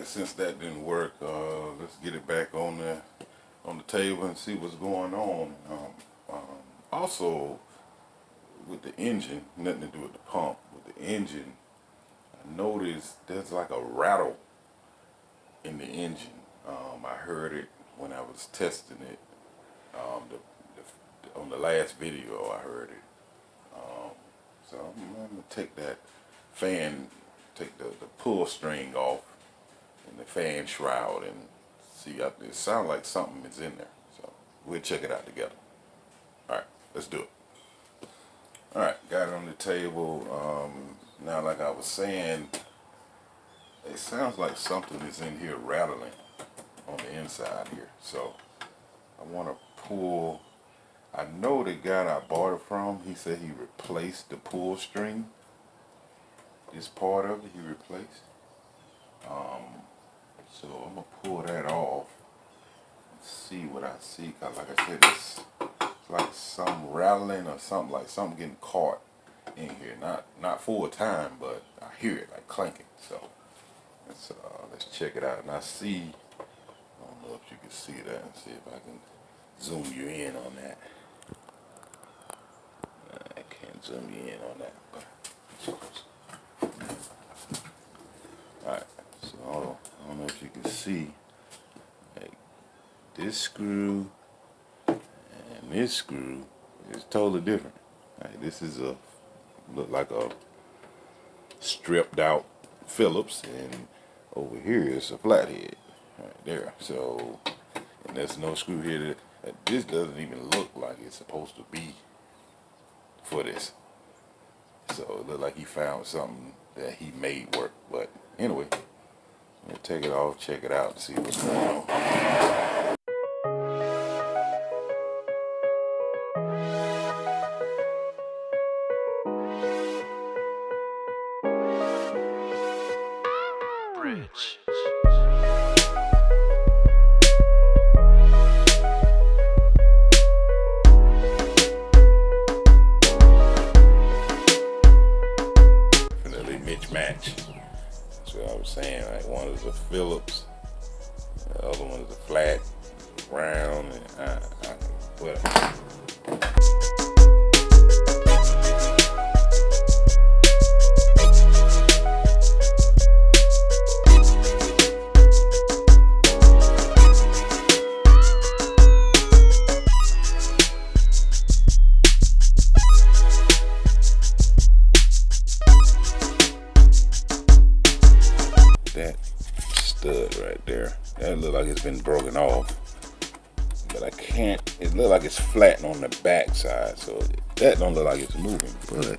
Alright, since that didn't work, let's get it back on the table and see what's going on. Also, with the engine, nothing to do with the pump, with the engine, I noticed there's like a rattle in the engine. I heard it when I was testing it. On the last video, I heard it. So I'm gonna take that fan, take the pull string off and the fan shroud and see. It sounds like something is in there. So we'll check it out together. All right, let's do it. All right, got it on the table. Now, like I was saying, it sounds like something is in here rattling on the inside here. So I want to pull. I know the guy I bought it from, he said he replaced the pull string. This part of it he replaced. So I'm gonna pull that off and see what I see. Cause like I said, it's like some rattling or something, like something getting caught in here. Not full time, but I hear it like clanking. So let's check it out. And I see, I don't know if you can see that, and see if I can zoom you in on that. I can't zoom you in on that, but it's close. Alright, so I don't know if you can see, like this screw and this screw is totally different. Like, this is look like a stripped out Phillips, and over here is a flathead right there. So, and there's no screw here. This doesn't even look like it's supposed to be for this. So it looked like he found something that he made work. But anyway, we'll take it off, check it out, and see what's going on. Bridge. Match. That's what I was saying. Like, one is a Phillips, the other one is a flat, round, and well. That stud right there, that look like it's been broken off, but I can't, it look like it's flat on the back side, so that don't look like it's moving. But I'm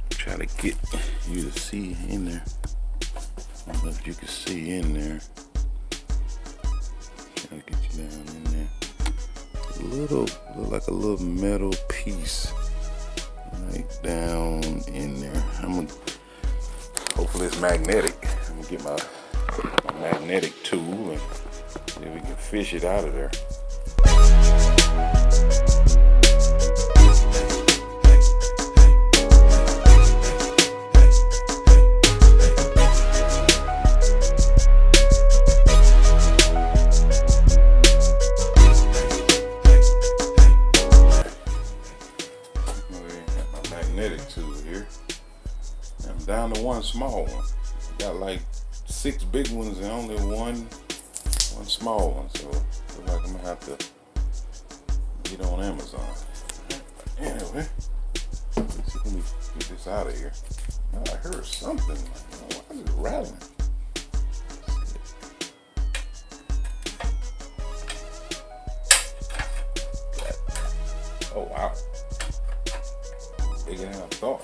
trying to get you to see in there. I don't know if you can see in there. Trying to get you down in there. Look like a little metal piece right down in there. Hopefully it's magnetic. I'm gonna get my magnetic tool and see if we can fish it out of there. My magnetic tool here. I'm down to one small one. Got like 6 big ones and only one small one. So looks like I'm gonna have to get on Amazon. Anyway, let's see, let me get this out of here. Oh, I heard something. Why is it rattling? Oh wow, bigger than I thought.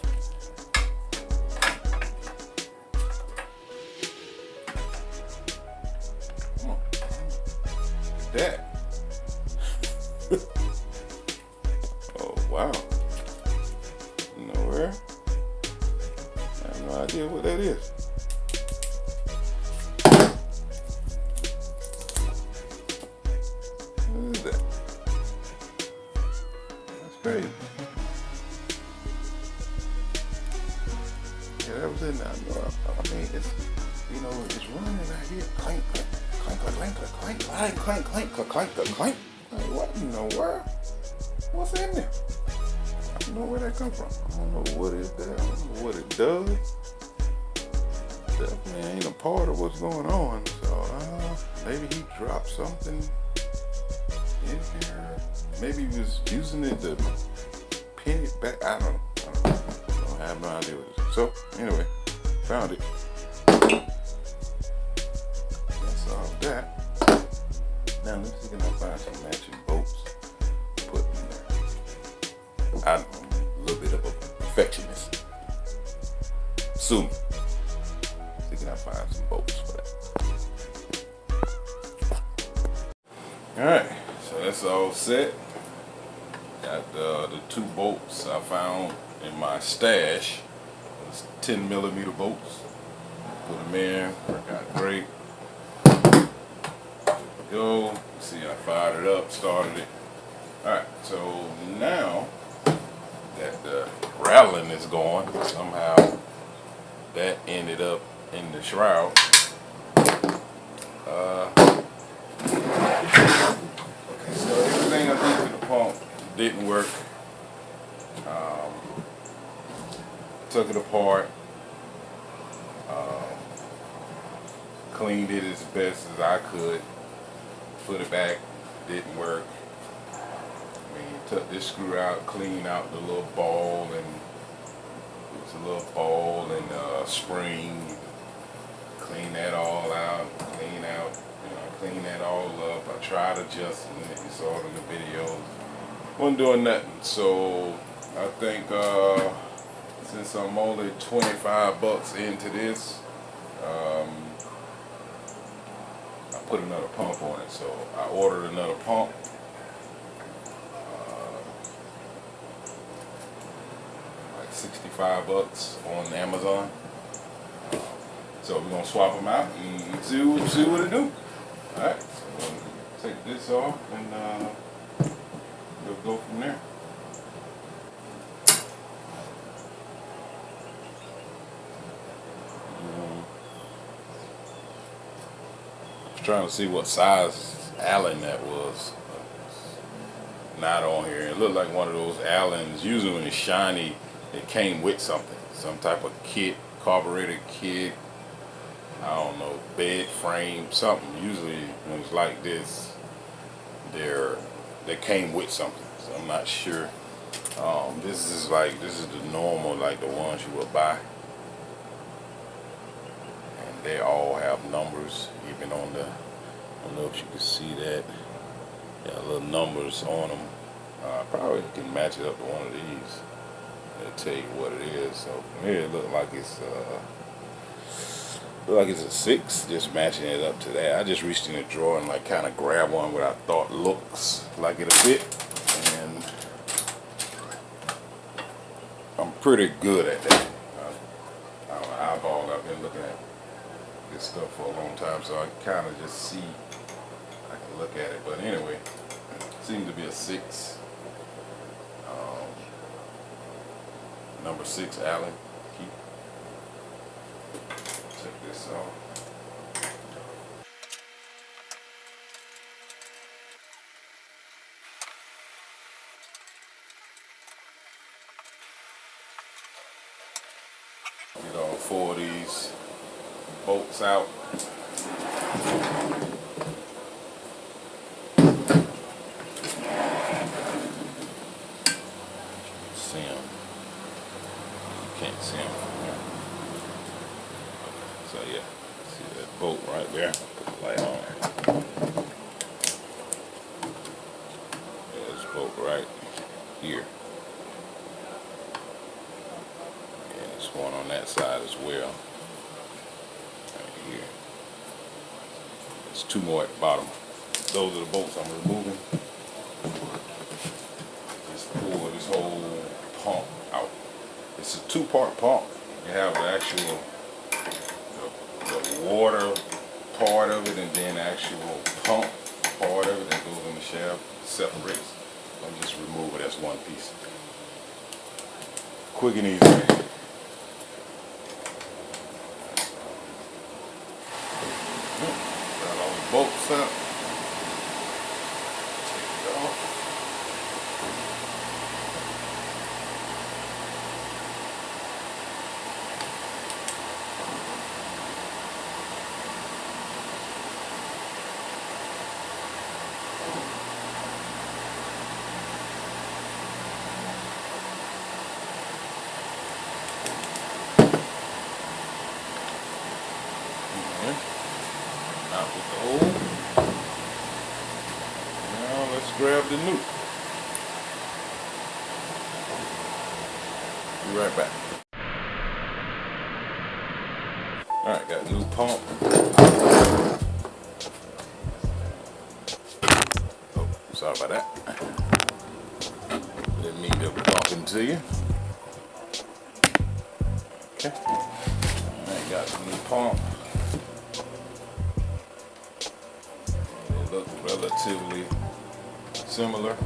That. Oh wow. Nowhere. I have no idea what that is. What is that? That's crazy. Yeah, that was it now. I mean, it's, you know, it's running, I hear clank, clank, clank, clank, clank, clank, clank, clank, clank, clank, clank. Like, what in the world? What's in there? I don't know where that come from. I don't know what is that. I don't know what it does. Definitely ain't a part of what's going on. So maybe he dropped something in here. Maybe he was using it to pin it back. I don't know. I have no idea what it is. So anyway, found it. That's all that. Now let's see if I can find some matching bolts to put in there. I'm a little bit of a perfectionist. Sue me. See if I can find some bolts for that. Alright, so that's all set. Got the 2 bolts I found in my stash. It's 10mm bolts. Put them in, work out great. Go. See, I fired it up, started it. Alright, so now that the rattling is gone, somehow that ended up in the shroud. Okay, so everything I did to the pump didn't work. Took it apart. Cleaned it as best as I could. Put it back, didn't work. I mean, took this screw out, cleaned out the little ball, and it's a little ball and spring. Clean that all out, clean that all up. I tried adjusting it, you saw it in the videos. Wasn't doing nothing. So I think since I'm only $25 into this, I put another pump on it. So I ordered another pump. Like $65 on Amazon. So we're gonna swap them out and see what it do. All right, so we'll take this off and we'll go from there. I was trying to see what size Allen that was. Not on here. It looked like one of those Allens. Usually when it's shiny, it came with something, some type of kit, carburetor kit. I don't know, bed frame, something. Usually when it's like this, they came with something. So I'm not sure. This is the normal, like the ones you would buy, and they all have numbers. Even on the, I don't know if you can see that. Yeah, little numbers on them. Probably can match it up to one of these. It'll tell you what it is. So from here, it look like it's a 6, just matching it up to that. I just reached in the drawer and like kind of grabbed one what I thought looks like it'll fit, and I'm pretty good at that. I'm an eyeball. I've been looking at this stuff for a long time, so I kind of just see. I can look at it, but anyway, it seems to be a 6. Number 6 Allen key. Check this out. Get all 4 of these bolts out. See them. You can't see them from here. So yeah, see that bolt right there? Put the light on there. There's a bolt right here. And there's one on that side as well. Right here. There's 2 more at the bottom. Those are the bolts I'm removing. Just pull this whole pump out. It's a 2-part pump. You have the actual the water part of it, and then the actual pump part of it that goes in the shaft separates. I'm just remove it as one piece. Quick and easy. Got all the bolts out. Take it off. Out with the old. Now let's grab the new. Be right back. Alright, got a new pump. Oh, sorry about that. Didn't mean to bump into you. Okay. Alright, got the new pump. Look relatively similar.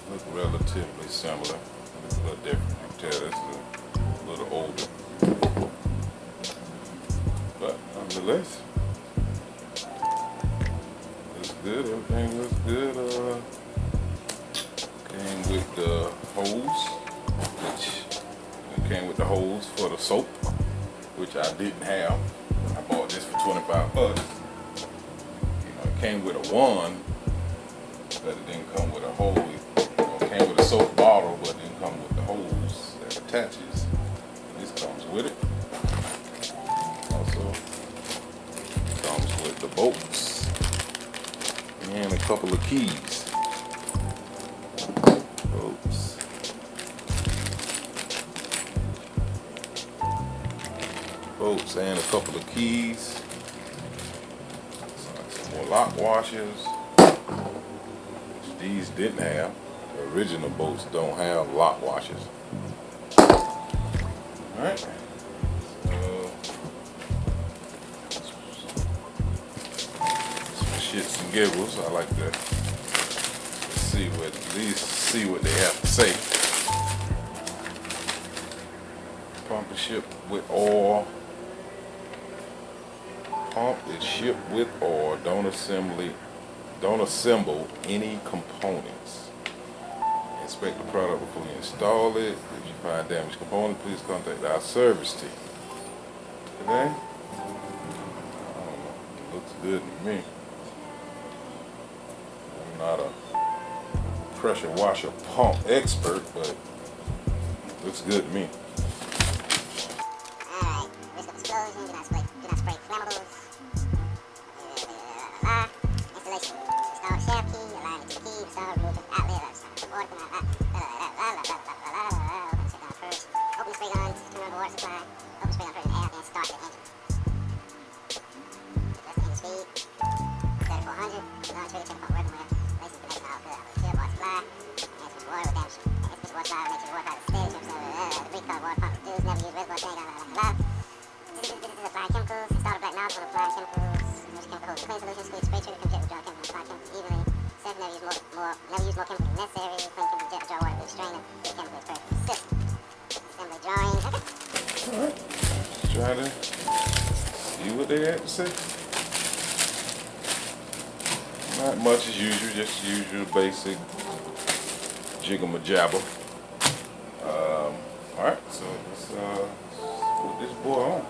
Look relatively similar. A little different. You can tell this is a little older. But nonetheless, looks good. Everything looks good. Came with the hose, which came with the hose for the soap, which I didn't have. I bought this for 25 bucks. You know, it came with a wand, but it didn't come with a hose. It came with a soap bottle, but it didn't come with the hose that attaches. And this comes with it. Also comes with the bolts and a couple of keys. Bolts and a couple of keys. Some more lock washers, which these didn't have. The original boats don't have lock washers. Alright. Some shits and giggles. I like to see what, at least see what they have to say. Pump and ship with oil. Pump is shipped with oil. Don't assemble any components. Inspect the product before you install it. If you find damaged components, please contact our service team. Okay? I don't know. It looks good to me. I'm not a pressure washer pump expert, but it looks good to me. Alright, risk of explosion, do not spray flammables. Installation. Install shaft key, align it to the key, install, remove the outlet, open the first. Open the spray gun, turn on the water supply, open the spray gun, put it in air, then start the engine. That's the engine speed. 3400, launch ready, check the pump working well. Basic connection all good. Fill water supply, and switch water with damage. And switch water supply, make sure the water pipe is steady, the break called water pump reduced, never use reservoir tank, This is applying chemicals, install the black nozzle when applying chemicals. Use chemical hose to clean solution, squeeze spray trigger, conject, withdraw chemicals, apply chemicals evenly. Never use more chemicals than necessary. Clean chemical jet, draw water through the strainer. Get chemical is perfect system. Assembly drawings. Okay. Alright. Let's try to see what they have to say. Not much as usual, just usual basic jiggle-ma-jabber. Alright, so let's put this boy on.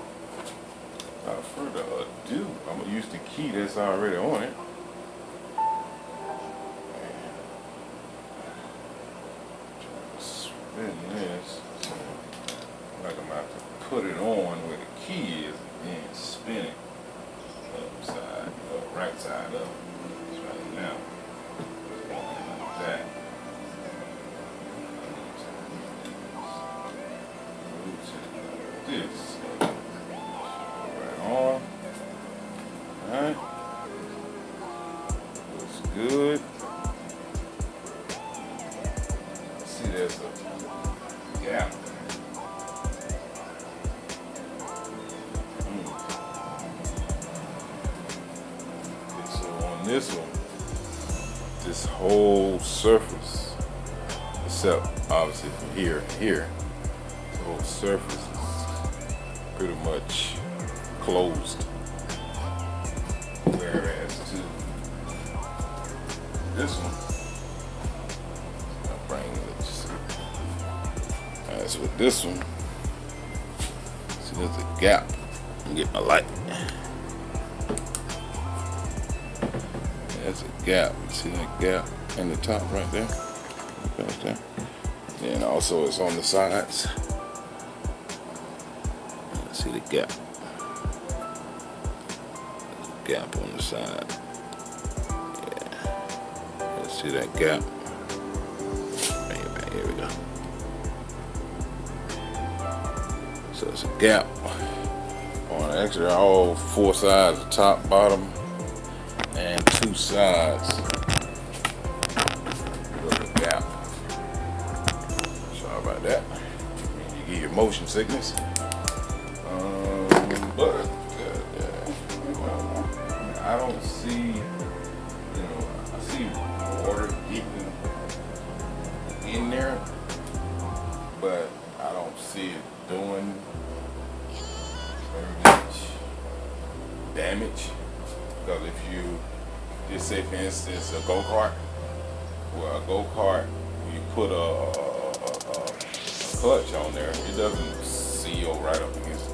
Without further ado, I'm going to use the key that's already on it. Spin this. Like I'm about to put it on where the key is and spin it right side up. That's right now. Like that. This. Right on. Alright. Looks good. See, there's a gap. Okay, so on this one, this whole surface, except obviously from here to here, the whole surface is pretty much closed. Whereas to this one, I'll bring it. As with this one, see there's a gap. Let me get my light. There's a gap. See that gap in the top right there? Right there. And also it's on the sides. See the gap. There's a gap on the side. Yeah. See that gap? Bring it back. Here we go. So it's a gap on actually all four sides, the top, bottom, and two sides. There's a gap. Sorry about that. You get your motion sickness. But I don't see, I see water getting in there, but I don't see it doing very much damage. Because if you just say, for instance, a go-kart, well, a go-kart, when you put a clutch on there, it doesn't seal right up against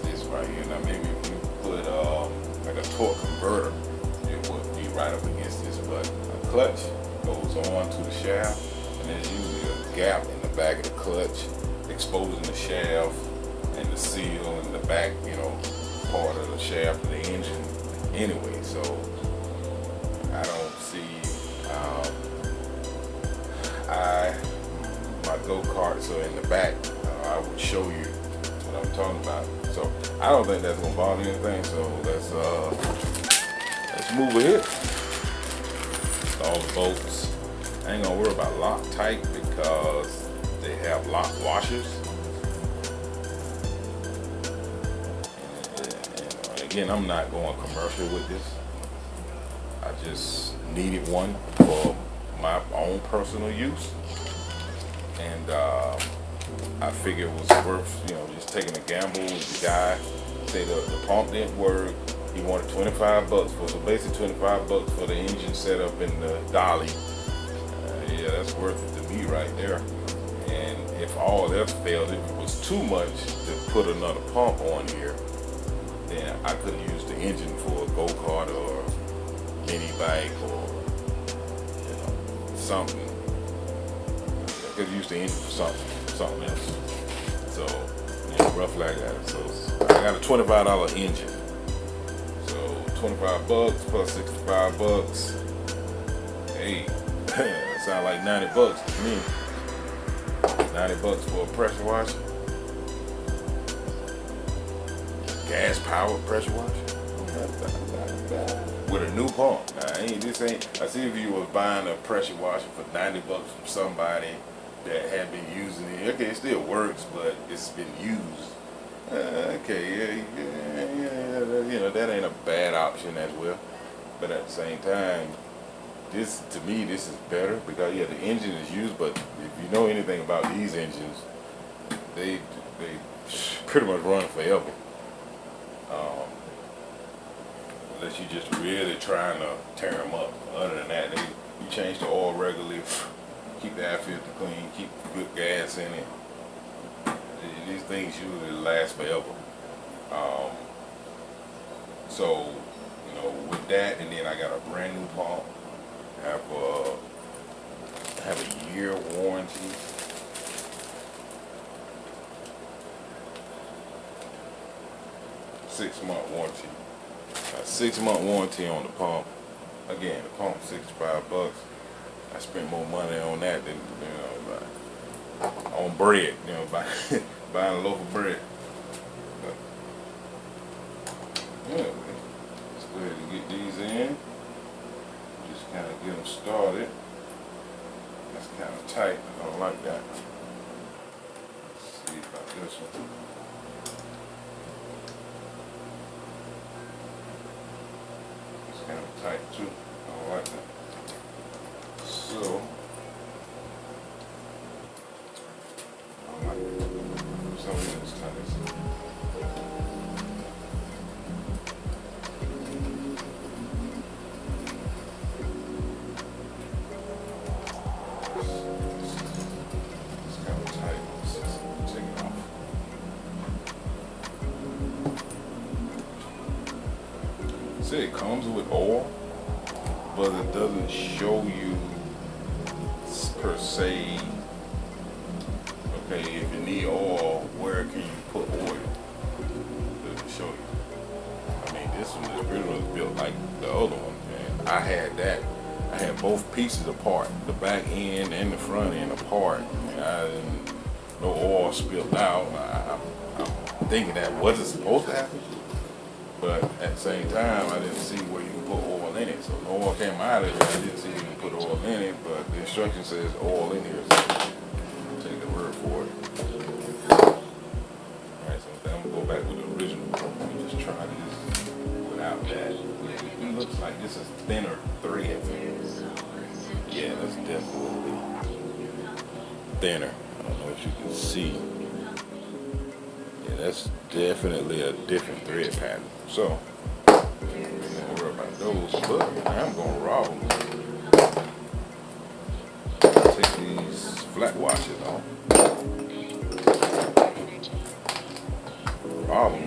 this right here. Now maybe if you put like a torque converter, it would be right up against this, but a clutch goes on to the shaft, and there's usually a gap in the back of the clutch, exposing the shaft and the seal in the back, part of the shaft of the engine anyway. So I don't see my go-karts are in the back. I would show you what I'm talking about. So I don't think that's gonna bother anything. So let's move ahead. All the bolts. I ain't gonna worry about Loctite because they have lock washers. And again, I'm not going commercial with this. I just needed one for my own personal use, and I figured it was worth, just taking a gamble with the guy. Say the pump didn't work. He wanted $25 for, so basically $25 for the engine setup and the dolly. Yeah, that's worth it to me right there. And if all else failed, if it was too much to put another pump on here, then I could use the engine for a go-kart or mini bike or something. I could use the engine for something else. So roughly I got it. So I got a $25 engine. So $25 plus $65. Hey, that sounds like $90 to me. $90 for a pressure washer. Gas powered pressure washer. With a new pump. Now, I see if you was buying a pressure washer for $90 from somebody that had been using it. Okay, it still works, but it's been used. Okay, yeah, that ain't a bad option as well. But at the same time, to me, this is better because the engine is used. But if you know anything about these engines, they pretty much run forever. Unless you just really trying to tear them up. Other than that, you change the oil regularly, keep the air filter clean, keep good gas in it. These things usually last forever. So, with that, and then I got a brand new pump. I have a year warranty. Six-month warranty. A 6-month warranty on the pump. Again, the pump $65. I spent more money on that than on bread. Buying a loaf of bread. Anyway, let's go ahead and get these in. Just kind of get them started. That's kind of tight. I don't like that. Let's see about this one. Kind of tight too. I don't like that. So come in this time. It's kind of tight. Let's just take it off. See, it comes with oil, but it doesn't show you per se. Okay, if you need oil, where can you put oil? It doesn't show you. I mean, this one is pretty much built like the other one, and I had that. I had both pieces apart, the back end and the front end apart, and I didn't, no oil spilled out. I'm thinking that wasn't supposed to happen, but at the same time, I didn't see where you can put oil in it. So no oil came out of it. I didn't see you can put oil in it, but the instruction says oil in here. So take the word for it. Alright, so then I'm gonna go back with the original. Let me just try this without that. It looks like this is thinner thread. Yeah, that's definitely thinner. I don't know if you can see. Yeah, that's definitely a different thread pattern. So, don't worry about those, but I'm gonna rob them. Take these flat washers off. Rob them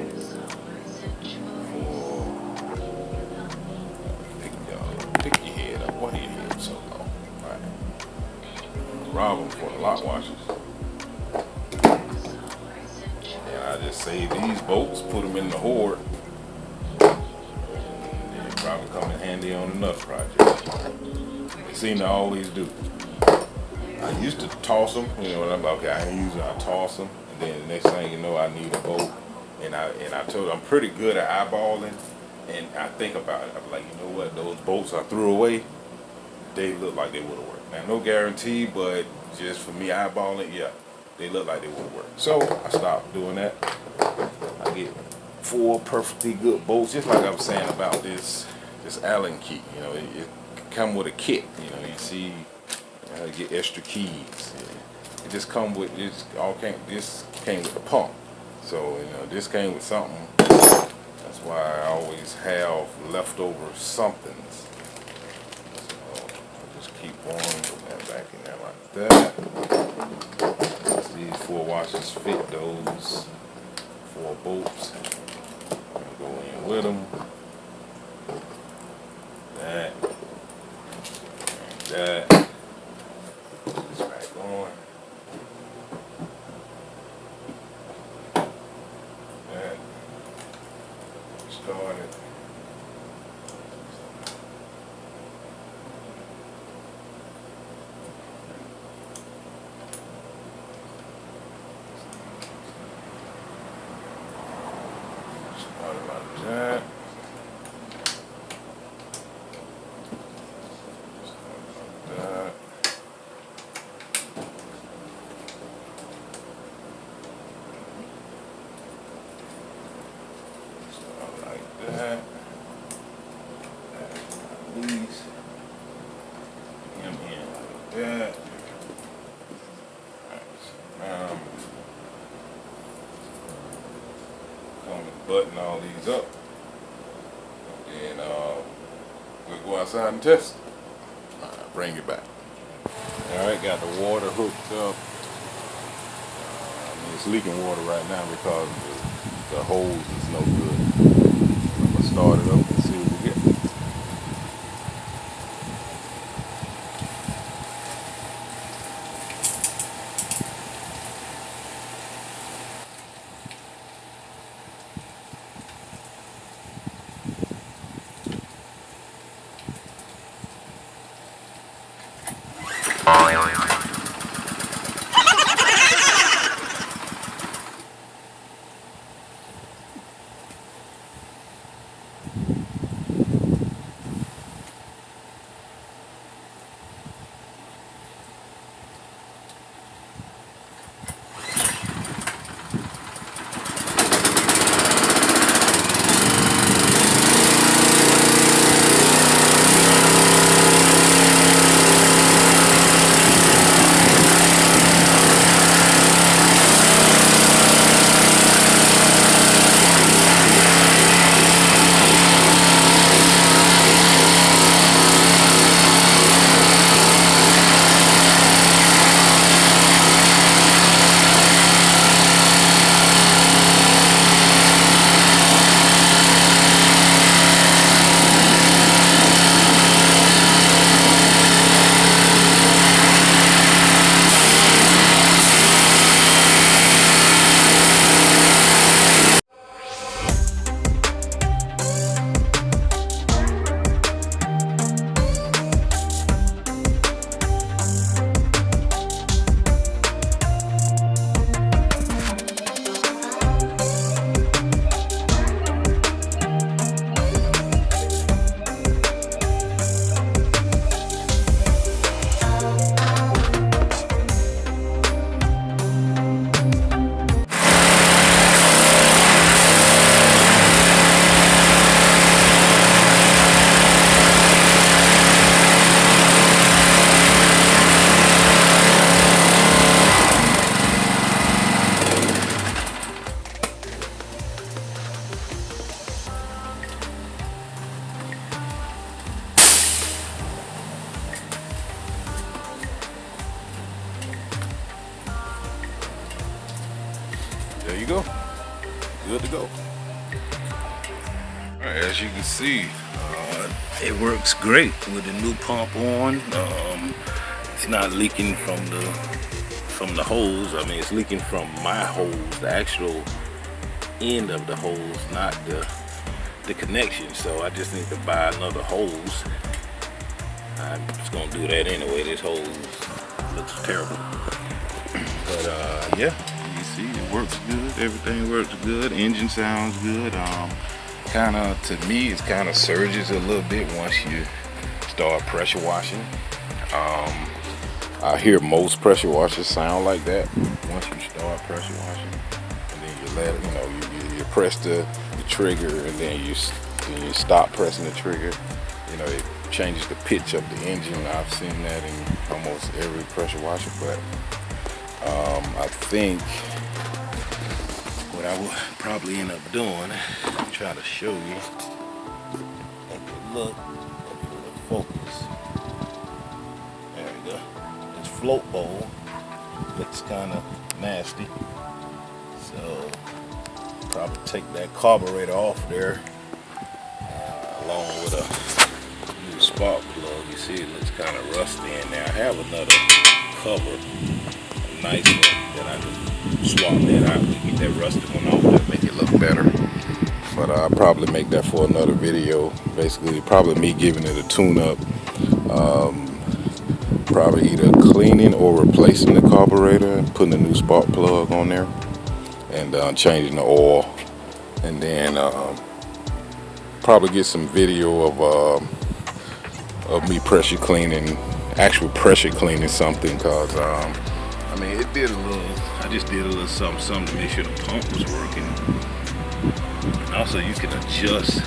for pick your head up. Why your head so low? Alright. Rob them for the lock washers. And I just save these bolts, put them in the hoard. They probably come in handy on another project. They seem to always do. I used to toss them, you know, and I'm like, okay, I ain't using it, I toss them. And then the next thing you know, I need a bolt. And I told her I'm pretty good at eyeballing. And I think about it. I'm like, you know what, those bolts I threw away, they look like they would have worked. Now, no guarantee, but just for me eyeballing, yeah, they look like they would have worked. So I stopped doing that. I get 4 perfectly good bolts, just like I was saying about this Allen key. You know, it come with a kit. You know, you see, you get extra keys. Yeah. It just come with this came with a pump. So you know, this came with something. That's why I always have leftover somethings. So I'll just keep on putting that back in there like that. These 4 washers fit those 4 bolts. Go in with them. That. And that. Put this back on. That. Start it. Start it like that. Button all these up, and we'll go outside and test it. Bring it back. Alright, got the water hooked up. It's leaking water right now because the hose is no good. I'm going to start it up and see what we get. there you go. Good to go. All right, as you can see, it works great with the new pump on. It's not leaking from the hose. I mean, it's leaking from my hose, the actual end of the hose, not the connection. So I just need to buy another hose. I'm just gonna do that anyway. This hose looks terrible. But yeah, you see it works good. Everything works good. Engine sounds good. Kind of, to me, it kind of surges a little bit once you start pressure washing. I hear most pressure washers sound like that once you start pressure washing, and then you let it, you press the trigger, and then you stop pressing the trigger. It changes the pitch of the engine. I've seen that in almost every pressure washer, but I think what I would probably end up doing, try to show you, take a look for the focus. There we go. This float bowl looks kind of nasty, so probably take that carburetor off there, along with a new spark plug. You see it looks kind of rusty in there. I have another cover, a nice one, that I can swap that out to get that rusty one off there, make it look better. But I'll probably make that for another video. Basically, probably me giving it a tune-up. Probably either cleaning or replacing the carburetor and putting a new spark plug on there, and changing the oil. And then probably get some video of me pressure cleaning, actual pressure cleaning something, cause I mean, it did a little. I just did a little something to make sure the pump was working. Also, you can adjust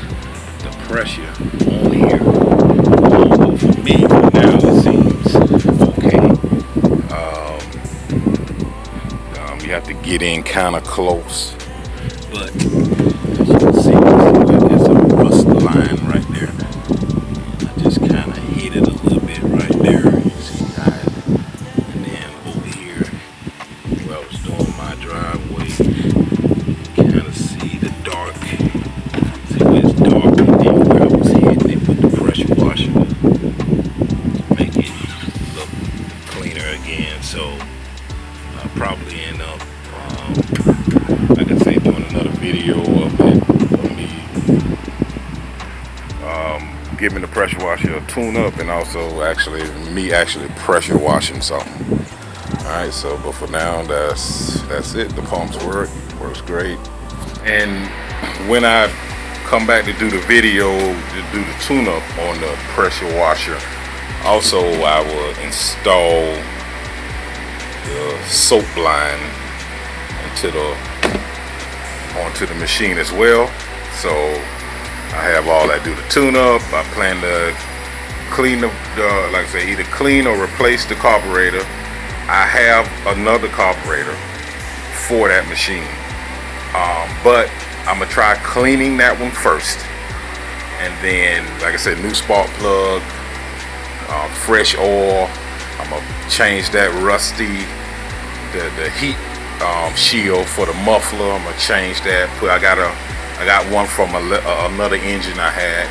the pressure on here. But for me, now it seems okay. You have to get in kind of close, but as you can see, there's a rust line right there. I just kind of hit it a little bit right there. You see that? And then over here, where I was doing my driveway, kind of see the dark. See where it's dark, and then where I was hitting, they put the pressure washer to make it look cleaner again. So I'll probably end up, like I say, doing another video of it, of me giving the pressure washer a tune-up, and also me actually pressure washing something. Alright, so but for now, that's it. The pumps works great. And when I come back to do the video, to do the tune-up on the pressure washer, also I will install the soap line onto the machine as well. So I have all that, do the tune-up. I plan to clean like I say, either clean or replace the carburetor. I have another carburetor for that machine, but I'm gonna try cleaning that one first, and then, like I said, new spark plug, fresh oil. I'm gonna change that rusty, the heat shield for the muffler. I'm gonna change that. I got one from another engine I had.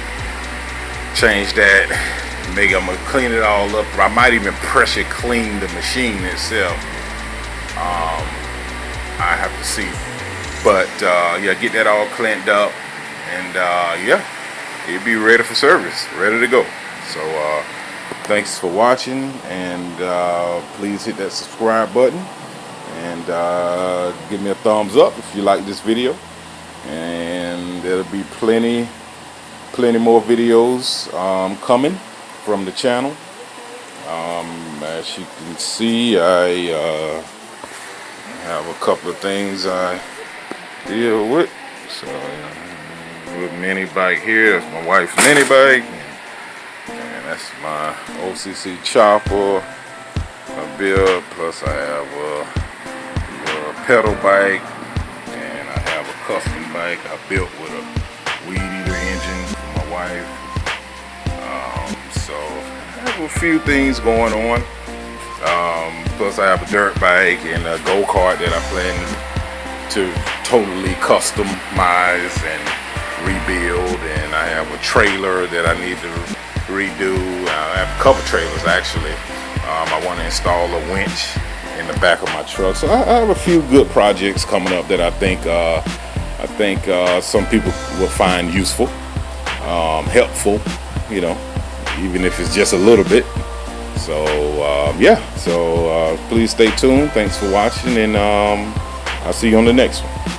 Change that. Maybe I'm gonna clean it all up. I might even pressure clean the machine itself. I have to see. But yeah, get that all cleaned up, and yeah, it'll be ready for service, ready to go. So thanks for watching, and please hit that subscribe button, and give me a thumbs up if you like this video. And there'll be plenty more videos coming from the channel. As you can see, I have a couple of things I deal with. So with mini bike here, that's my wife's mini bike, and that's my OCC chopper, a build. Plus I have a pedal bike, and I have a custom bike I built with a weed eater engine for my wife. So I have a few things going on. Plus I have a dirt bike and a go-kart that I plan to totally customize and rebuild, and I have a trailer that I need to redo. I have a couple trailers actually. I want to install a winch in the back of my truck. So I have a few good projects coming up that I think some people will find useful, helpful, you know, even if it's just a little bit. So yeah, so please stay tuned. Thanks for watching, and I'll see you on the next one.